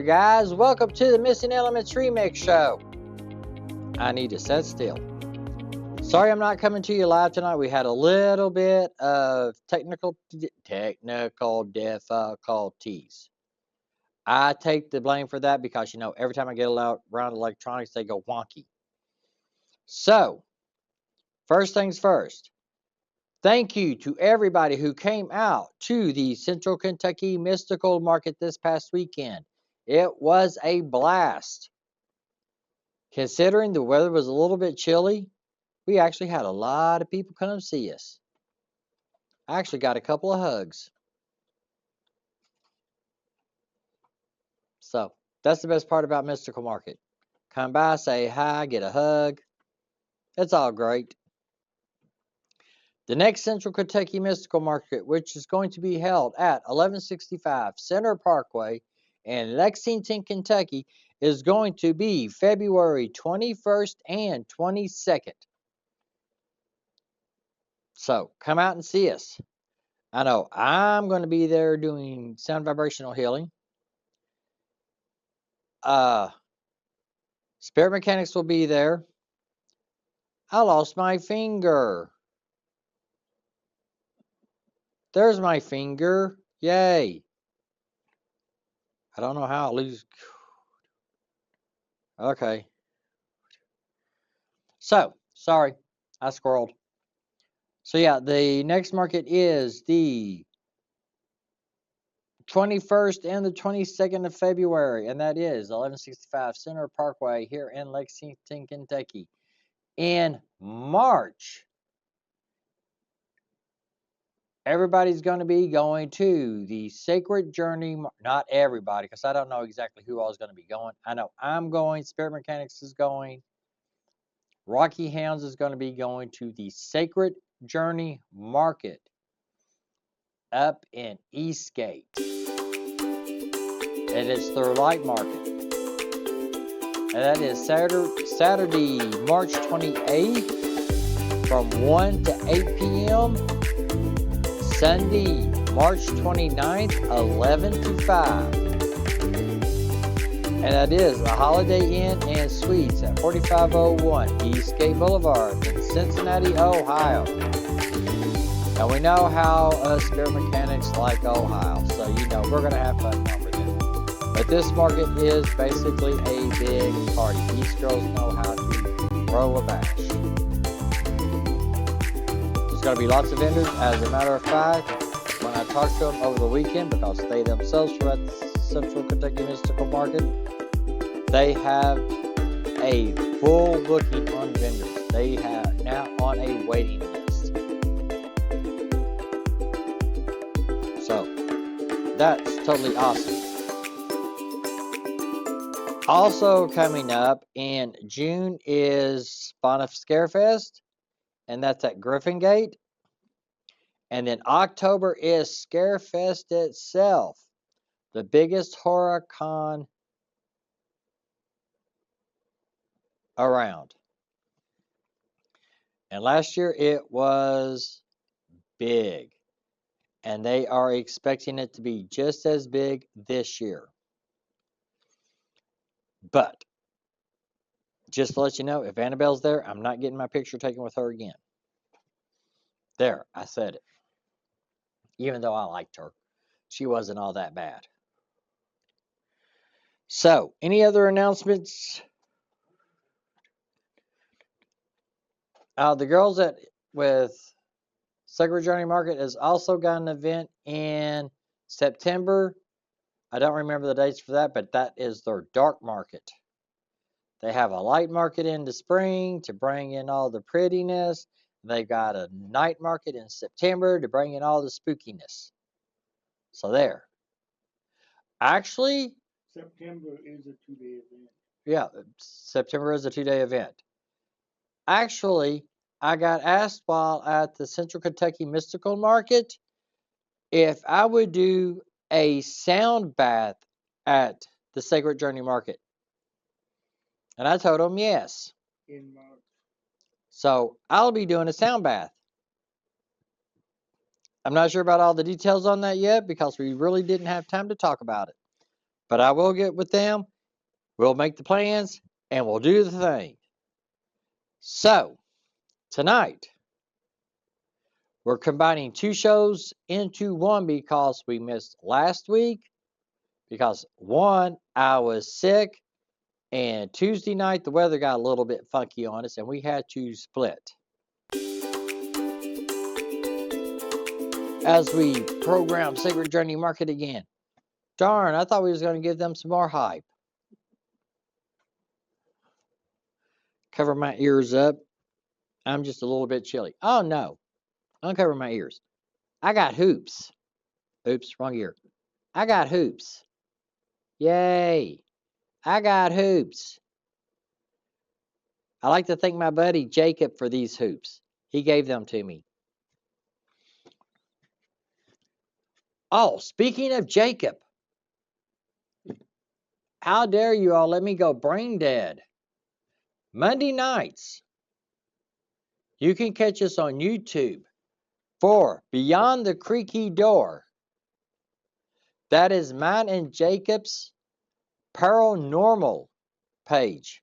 there, guys. Welcome to the Missing Elements Remix Show. I need to sit still. Sorry I'm not coming to you live tonight. We had a little bit of technical difficulties. I take the blame for that because, every time I get around electronics, they go wonky. So, first things first. Thank you to everybody who came out to the Central Kentucky Mystical Market this past weekend. It was a blast. Considering the weather was a little bit chilly, we actually had a lot of people come see us. I actually got a couple of hugs. So, that's the best part about Mystical Market. Come by, say hi, get a hug. It's all great. The next Central Kentucky Mystical Market, which is going to be held at 1165 Center Parkway in Lexington, Kentucky, is going to be February 21st and 22nd. So, come out and see us. I know I'm going to be there doing sound vibrational healing. Spirit Mechanics will be there. I lost my finger. There's my finger. Yay. I don't know how I lose. Okay. So, sorry. I squirreled. So, yeah, the next market is the 21st and the 22nd of February, and that is 1165 Center Parkway here in Lexington, Kentucky. In March, everybody's going to be going to the Sacred Journey. Not everybody, because I don't know exactly who all is going to be going. I know I'm going. Spirit Mechanics is going. Rocky Hounds is going to be going to the Sacred Journey Market up in Eastgate. And it's their light market. And that is Saturday, March 28th from 1 to 8 p.m. Sunday, March 29th, 11 to 5. And that is the Holiday Inn and Suites at 4501 Eastgate Boulevard in Cincinnati, Ohio. Now we know how Spirit Mechanics like Ohio, so we're going to have fun over there. But this market is basically a big party. These girls know how to throw a bash. There's going to be lots of vendors. As a matter of fact, when I talked to them over the weekend, because they themselves were at the Central Kentucky Mystical Market, they have a full booking on vendors. They have now on a waiting list. So, that's totally awesome. Also coming up in June is Bonif Scarefest, and that's at Griffin Gate. And then October is Scarefest itself, the biggest horror con around. And last year it was big, and they are expecting it to be just as big this year. But just to let you know, if Annabelle's there, I'm not getting my picture taken with her again. There, I said it. Even though I liked her, she wasn't all that bad. So, any other announcements? The girls with Sacred Journey Market has also got an event in September. I don't remember the dates for that, but that is their dark market. They have a light market in the spring to bring in all the prettiness. They've got a night market in September to bring in all the spookiness. So there. Actually, September is a 2-day event. Yeah, September is a 2-day event. Actually, I got asked while at the Central Kentucky Mystical Market if I would do a sound bath at the Sacred Journey Market. And I told them yes. In March. So I'll be doing a sound bath. I'm not sure about all the details on that yet because we really didn't have time to talk about it. But I will get with them. We'll make the plans and we'll do the thing. So, tonight, we're combining 2 shows into one because we missed last week. Because one, I was sick, and Tuesday night the weather got a little bit funky on us and we had to split. As we program Sacred Journey Market again. Darn, I thought we was going to give them some more hype. Cover my ears up. I'm just a little bit chilly. Oh no, uncover my ears. I got hoops. Oops, wrong ear. I got hoops. Yay. I got hoops. I like to thank my buddy Jacob for these hoops. He gave them to me. Oh, speaking of Jacob, how dare you all let me go brain dead? Monday nights, you can catch us on YouTube for Beyond the Creaky Door. That is mine and Jacob's paranormal page.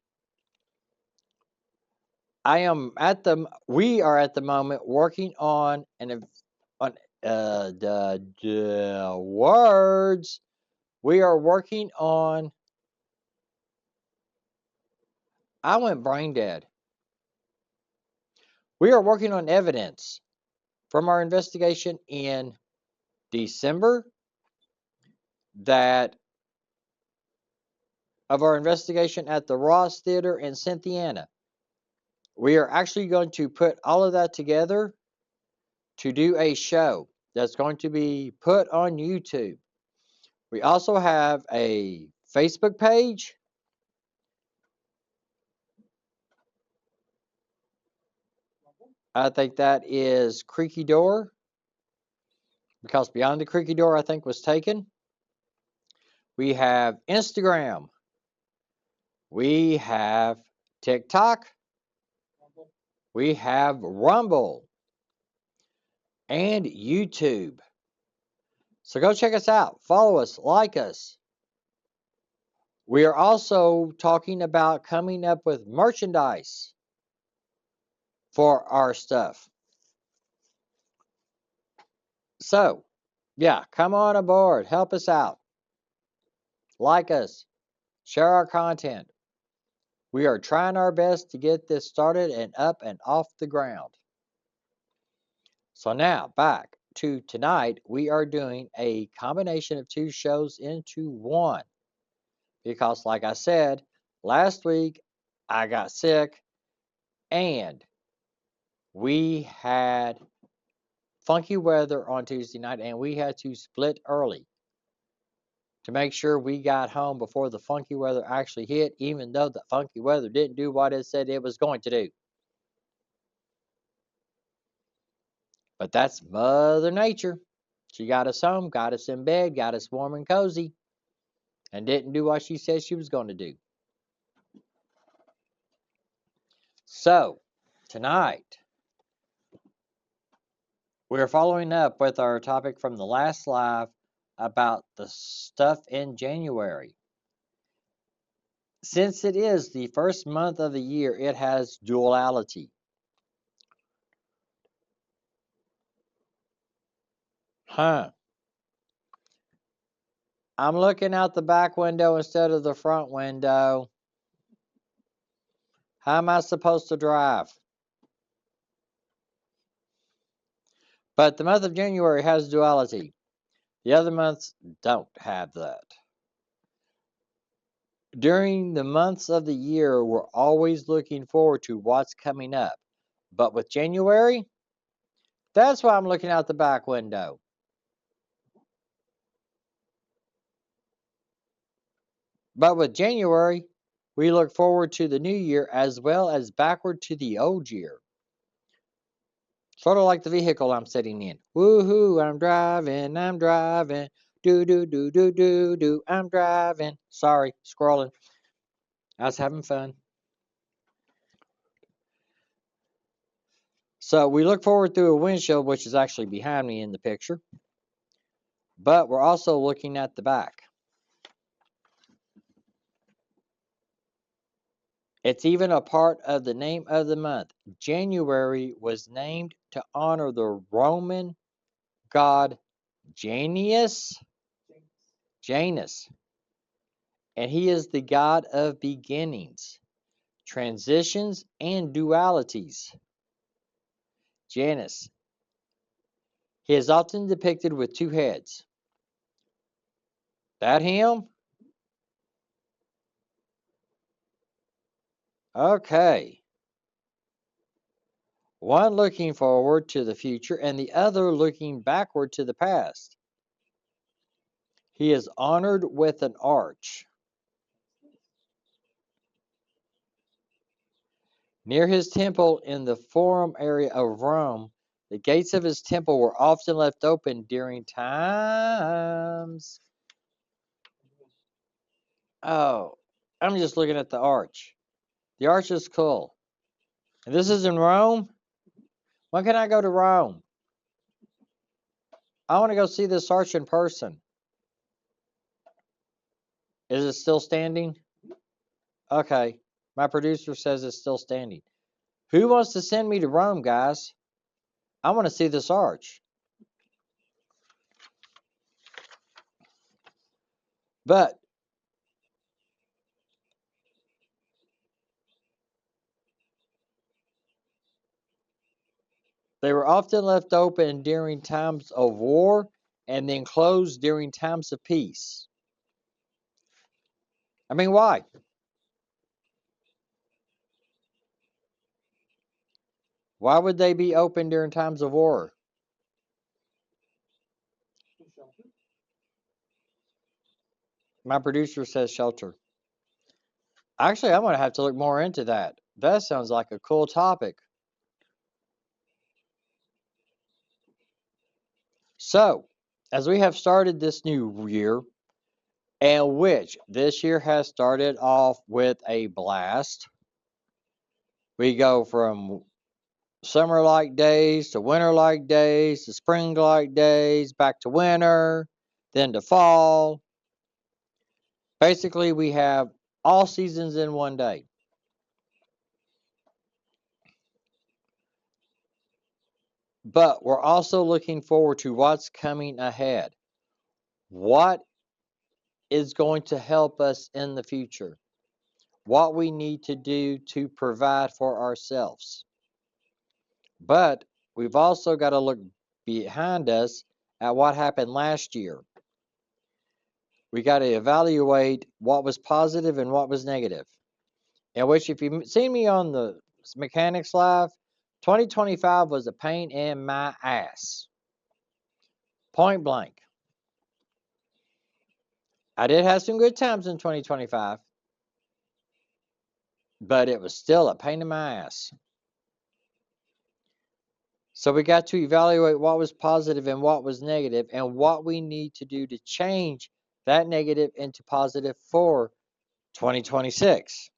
We are at the moment working on the words. We are working on. I went brain dead. We are working on evidence from our investigation in December of our investigation at the Ross Theater in Cynthiana. We are actually going to put all of that together to do a show that's going to be put on YouTube. We also have a Facebook page. I think that is Creaky Door, because Beyond the Creaky Door, I think, was taken. We have Instagram. We have TikTok. We have Rumble and YouTube. So go check us out. Follow us. Like us. We are also talking about coming up with merchandise for our stuff. So, yeah, come on aboard. Help us out. Like us. Share our content. We are trying our best to get this started and up and off the ground. So now, back to tonight, we are doing a combination of 2 shows into one. Because, like I said, last week I got sick and we had funky weather on Tuesday night and we had to split early to make sure we got home before the funky weather actually hit, even though the funky weather didn't do what it said it was going to do. But that's Mother Nature. She got us home, got us in bed, got us warm and cozy, and didn't do what she said she was going to do. So, tonight, we're following up with our topic from the last live about the stuff in January. Since it is the first month of the year, it has duality. I'm looking out the back window instead of the front window. How am I supposed to drive? But the month of January has duality. The other months don't have that. During the months of the year, we're always looking forward to what's coming up. But with January, that's why I'm looking out the back window. But with January, we look forward to the new year as well as backward to the old year. Sort of like the vehicle I'm sitting in. Woohoo, I'm driving. Do, do, do, do, do, do, I'm driving. Sorry, scrolling. I was having fun. So we look forward through a windshield, which is actually behind me in the picture. But we're also looking at the back. It's even a part of the name of the month. January was named to honor the Roman god Janus, Janus, and he is the god of beginnings, transitions, and dualities. Janus. He is often depicted with two heads. That him? Okay. One looking forward to the future and the other looking backward to the past. He is honored with an arch. Near his temple in the Forum area of Rome, the gates of his temple were often left open during times. Oh, I'm just looking at the arch. The arch is cool. And this is in Rome? When can I go to Rome? I want to go see this arch in person. Is it still standing? Okay. My producer says it's still standing. Who wants to send me to Rome, guys? I want to see this arch. But they were often left open during times of war and then closed during times of peace. I mean, why? Why would they be open during times of war? My producer says shelter. Actually, I'm going to have to look more into that. That sounds like a cool topic. So, as we have started this new year, and which this year has started off with a blast, we go from summer like days to winter like days to spring like days, back to winter, then to fall. Basically, we have all seasons in one day. But we're also looking forward to what's coming ahead. What is going to help us in the future? What we need to do to provide for ourselves. But we've also got to look behind us at what happened last year. We got to evaluate what was positive and what was negative. In which, if you've seen me on the Mechanics Live, 2025 was a pain in my ass. Point blank. I did have some good times in 2025, but it was still a pain in my ass. So we got to evaluate what was positive and what was negative and what we need to do to change that negative into positive for 2026.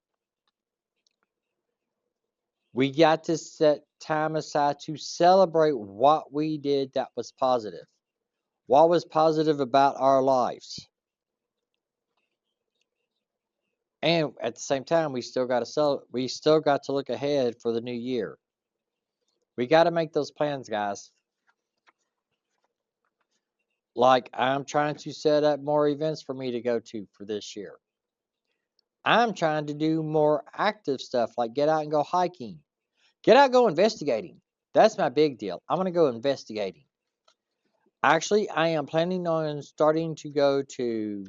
We got to set time aside to celebrate what we did that was positive. What was positive about our lives? And at the same time, we still got to look ahead for the new year. We got to make those plans, guys. Like, I'm trying to set up more events for me to go to for this year. I'm trying to do more active stuff, like get out and go hiking. Get out and go investigating. That's my big deal. I'm going to go investigating. Actually, I am planning on starting to go to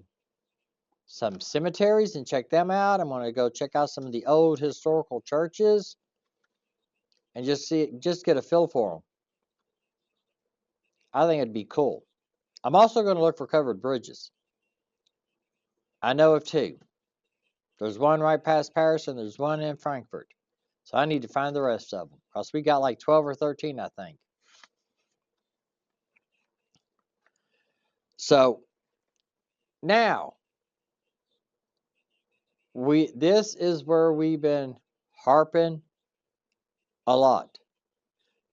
some cemeteries and check them out. I'm going to go check out some of the old historical churches and just get a feel for them. I think it'd be cool. I'm also going to look for covered bridges. I know of two. There's one right past Paris and there's one in Frankfurt. So I need to find the rest of them because we got like 12 or 13, I think. So now this is where we've been harping a lot.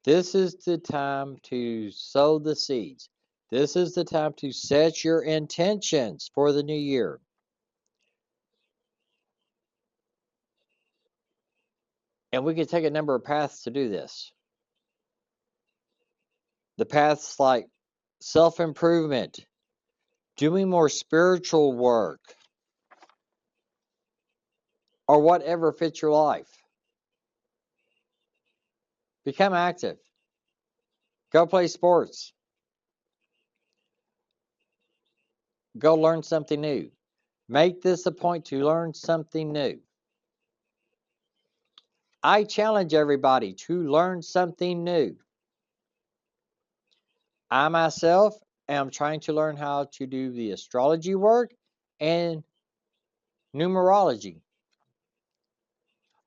This is the time to sow the seeds. This is the time to set your intentions for the new year. And we can take a number of paths to do this. The paths like self-improvement, doing more spiritual work, or whatever fits your life. Become active. Go play sports. Go learn something new. Make this a point to learn something new. I challenge everybody to learn something new. I myself am trying to learn how to do the astrology work and numerology.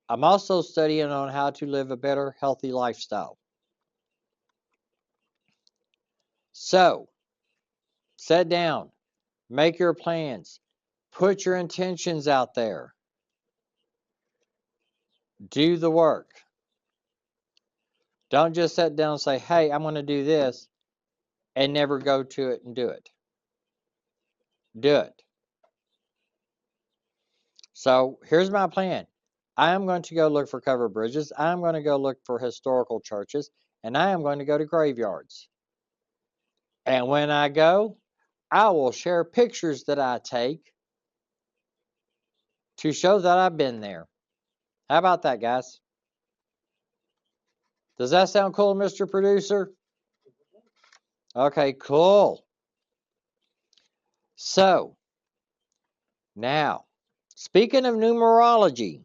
I'm also studying on how to live a better, healthy lifestyle. So, sit down, make your plans, put your intentions out there, do the work. Don't just sit down and say, hey, I'm going to do this, and never go to it and do it. Do it. So, here's my plan. I am going to go look for covered bridges. I'm going to go look for historical churches, and I am going to go to graveyards. And when I go, I will share pictures that I take to show that I've been there. How about that, guys? Does that sound cool, Mr. Producer? Okay, cool. So, now, speaking of numerology,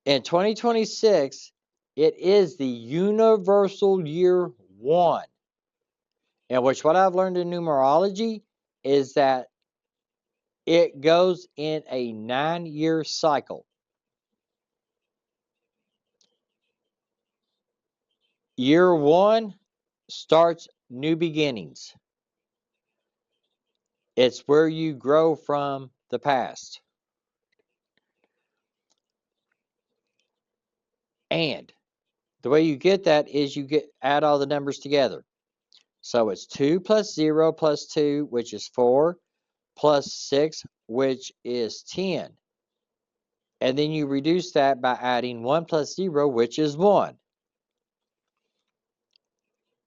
in 2026, it is the universal year one, in which what I've learned in numerology is that it goes in a 9-year cycle. Year one starts new beginnings. It's where you grow from the past. And the way you get that is you add all the numbers together. So it's 2 plus 0 plus 2, which is 4, plus 6, which is 10. And then you reduce that by adding 1 plus 0, which is 1.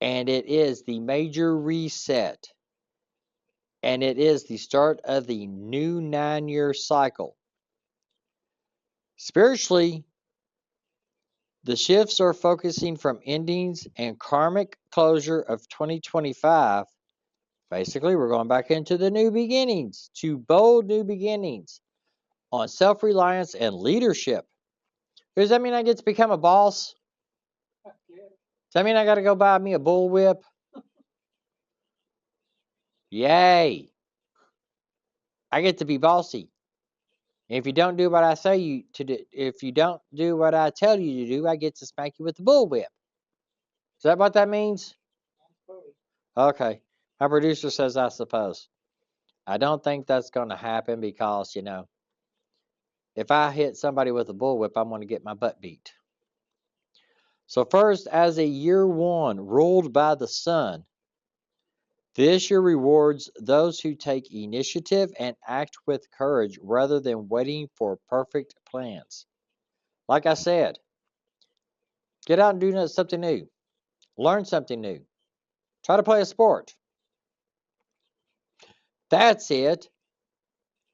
And it is the major reset. And it is the start of the new 9-year cycle. Spiritually, the shifts are focusing from endings and karmic closure of 2025. Basically, we're going back into the new beginnings, to bold new beginnings on self-reliance and leadership. Does that mean I get to become a boss? Does that mean I got to go buy me a bullwhip? Yay! I get to be bossy. And if you don't do what I say you to do, if you don't do what I tell you to do, I get to smack you with the bullwhip. Is that what that means? Okay. My producer says I suppose. I don't think that's going to happen because, if I hit somebody with a bullwhip, I'm going to get my butt beat. So first, as a year one ruled by the sun, this year rewards those who take initiative and act with courage rather than waiting for perfect plans. Like I said, get out and do something new. Learn something new. Try to play a sport. That's it.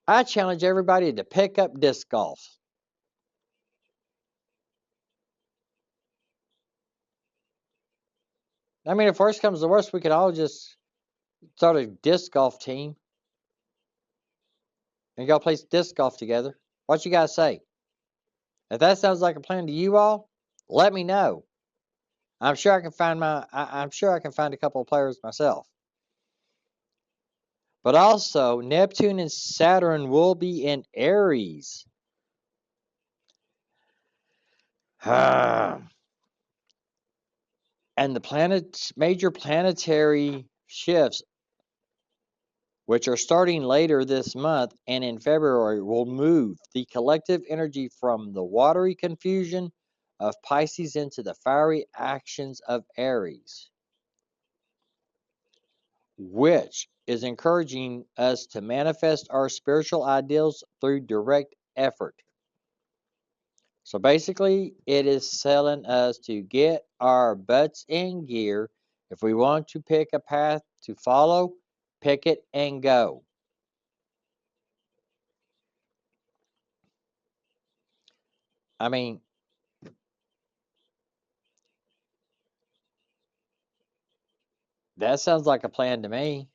I challenge everybody to pick up disc golf. I mean, if worst comes to worst, we could all just start a disc golf team and go play disc golf together. What you guys say? If that sounds like a plan to you all, let me know. I'm sure I can find I'm sure I can find a couple of players myself. But also, Neptune and Saturn will be in Aries. And the major planetary shifts, which are starting later this month and in February, will move the collective energy from the watery confusion of Pisces into the fiery actions of Aries, which is encouraging us to manifest our spiritual ideals through direct effort. So basically, it is telling us to get our butts in gear. If we want to pick a path to follow, pick it and go. I mean, that sounds like a plan to me.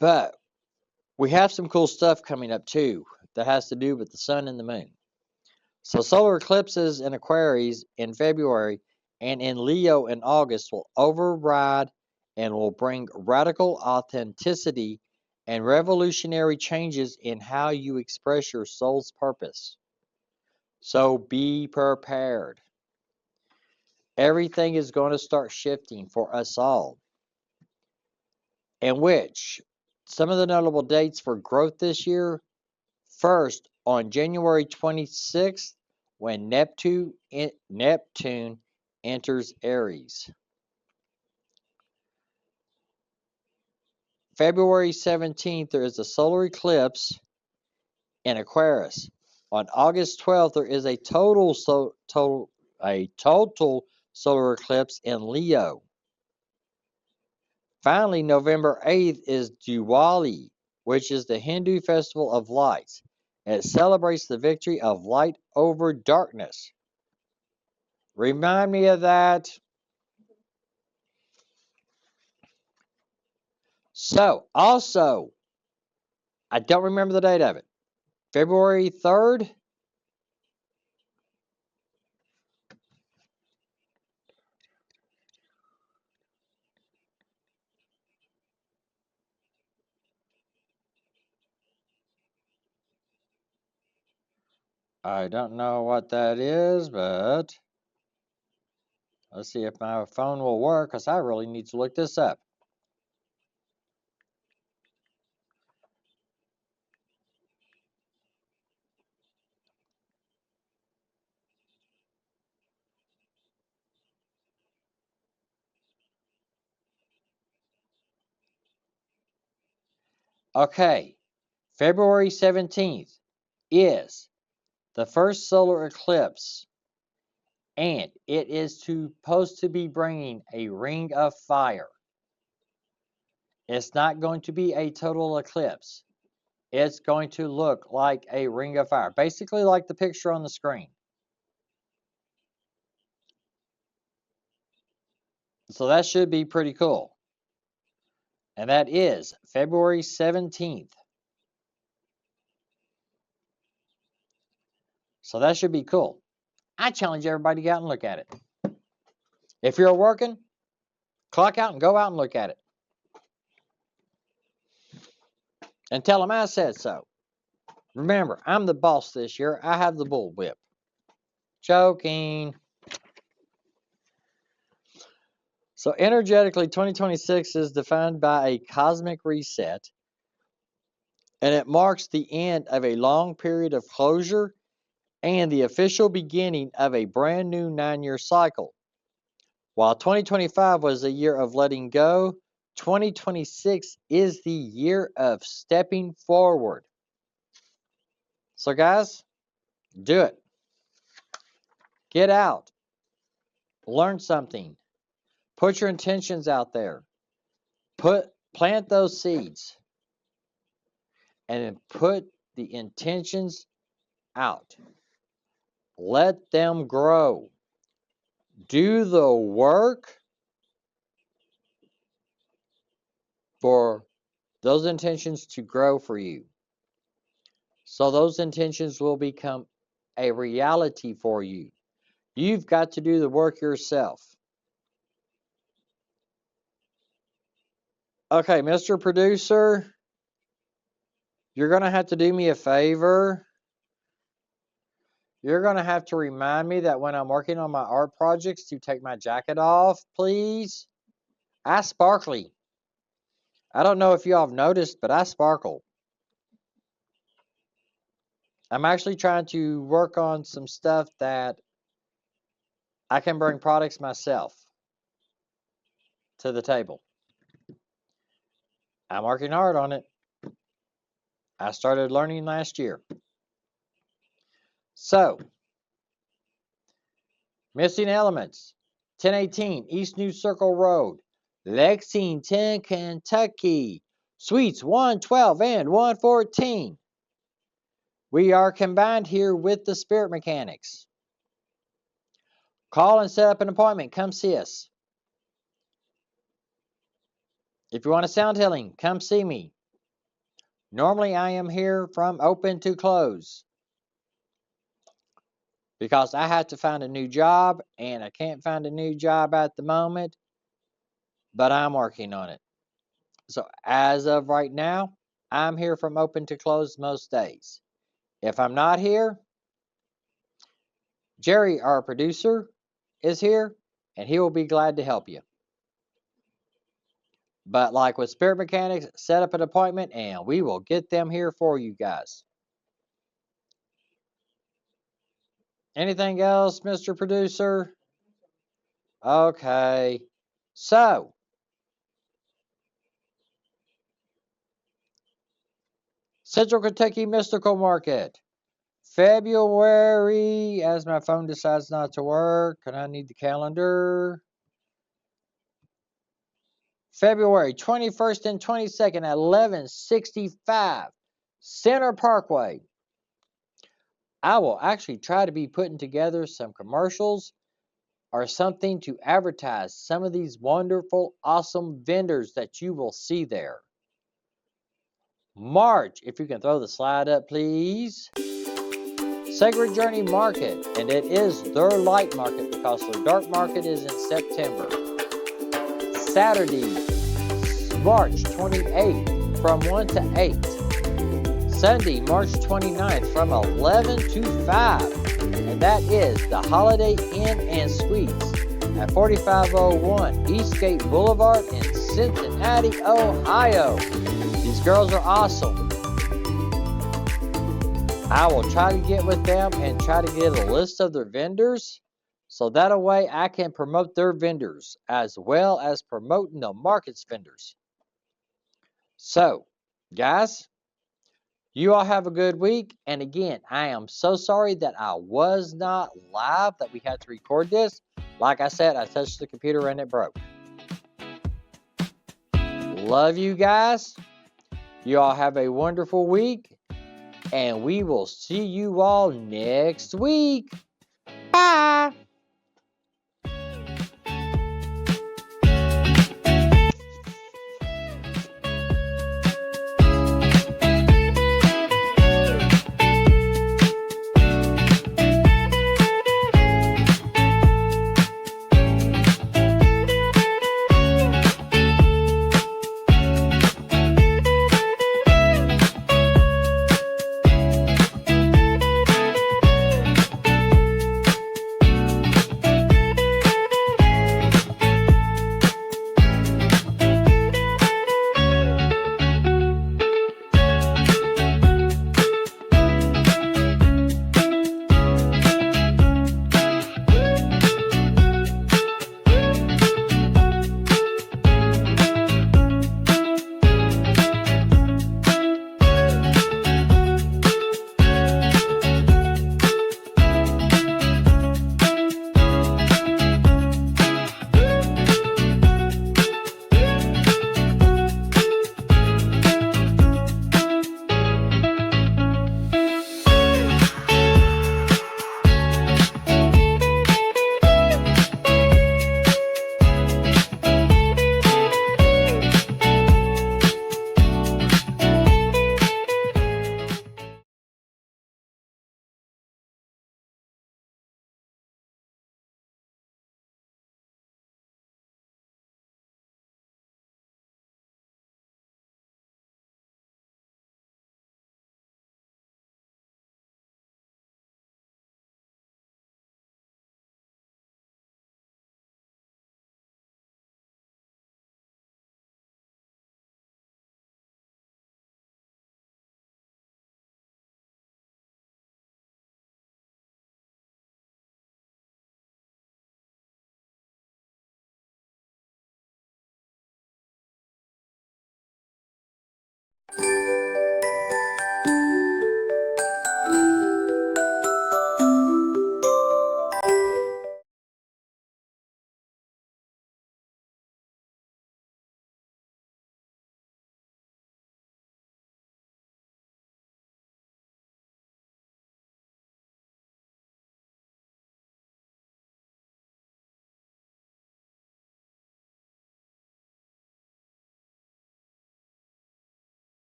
But we have some cool stuff coming up too that has to do with the sun and the moon. So solar eclipses in Aquarius in February and in Leo in August will override and will bring radical authenticity and revolutionary changes in how you express your soul's purpose. So be prepared. Everything is going to start shifting for us all. In which some of the notable dates for growth this year: first, on January 26th, when Neptune enters Aries. February 17th, there is a solar eclipse in Aquarius. On August 12th, there is a total solar eclipse in Leo. Finally, November 8th is Duality, which is the Hindu festival of lights. It celebrates the victory of light over darkness. Remind me of that. So, also, I don't remember the date of it. February 3rd? I don't know what that is, but let's see if my phone will work, because I really need to look this up. Okay, February 17th is the first solar eclipse, and it is supposed to be bringing a ring of fire. It's not going to be a total eclipse. It's going to look like a ring of fire, basically like the picture on the screen. So that should be pretty cool. And that is February 17th. So that should be cool. I challenge everybody to go out and look at it. If you're working, clock out and go out and look at it. And tell them I said so. Remember, I'm the boss this year. I have the bullwhip. Joking. So energetically, 2026 is defined by a cosmic reset, and it marks the end of a long period of closure and the official beginning of a brand new 9-year cycle. While 2025 was a year of letting go, 2026 is the year of stepping forward. So, guys, do it. Get out. Learn something. Put your intentions out there. Plant those seeds. And then put the intentions out. Let them grow. Do the work for those intentions to grow for you. So those intentions will become a reality for you. You've got to do the work yourself. Okay, Mr. Producer, you're going to have to do me a favor. You're going to have to remind me that when I'm working on my art projects to take my jacket off, please. I sparkly. I don't know if you all have noticed, but I sparkle. I'm actually trying to work on some stuff that I can bring products myself to the table. I'm working hard on it. I started learning last year. So, missing elements. 1018 East New Circle Road, Lexington, Kentucky. Suites 112 and 114. We are combined here with the Spirit Mechanics. Call and set up an appointment. Come see us. If you want a sound healing, come see me. Normally, I am here from open to close because I have to find a new job, and I can't find a new job at the moment, but I'm working on it. So as of right now, I'm here from open to close most days. If I'm not here, Jerry, our producer, is here, and he will be glad to help you. But like with Spirit Mechanics, set up an appointment, and we will get them here for you guys. Anything else, Mr. Producer? Okay. So, Central Kentucky Mystical Market. February, as my phone decides not to work, and I need the calendar. February 21st and 22nd at 1165 Center Parkway. I will actually try to be putting together some commercials or something to advertise some of these wonderful, awesome vendors that you will see there. March, if you can throw the slide up, please. Sacred Journey Market, and it is their light market because their dark market is in September. Saturday, March 28th from 1 to 8. Sunday, March 29th from 11 to 5. And that is the Holiday Inn and Suites at 4501 Eastgate Boulevard in Cincinnati, Ohio. These girls are awesome. I will try to get with them and try to get a list of their vendors so that way I can promote their vendors as well as promoting the market's vendors. So, guys, you all have a good week. And again, I am so sorry that I was not live, that we had to record this. Like I said, I touched the computer and it broke. Love you guys. You all have a wonderful week. And we will see you all next week.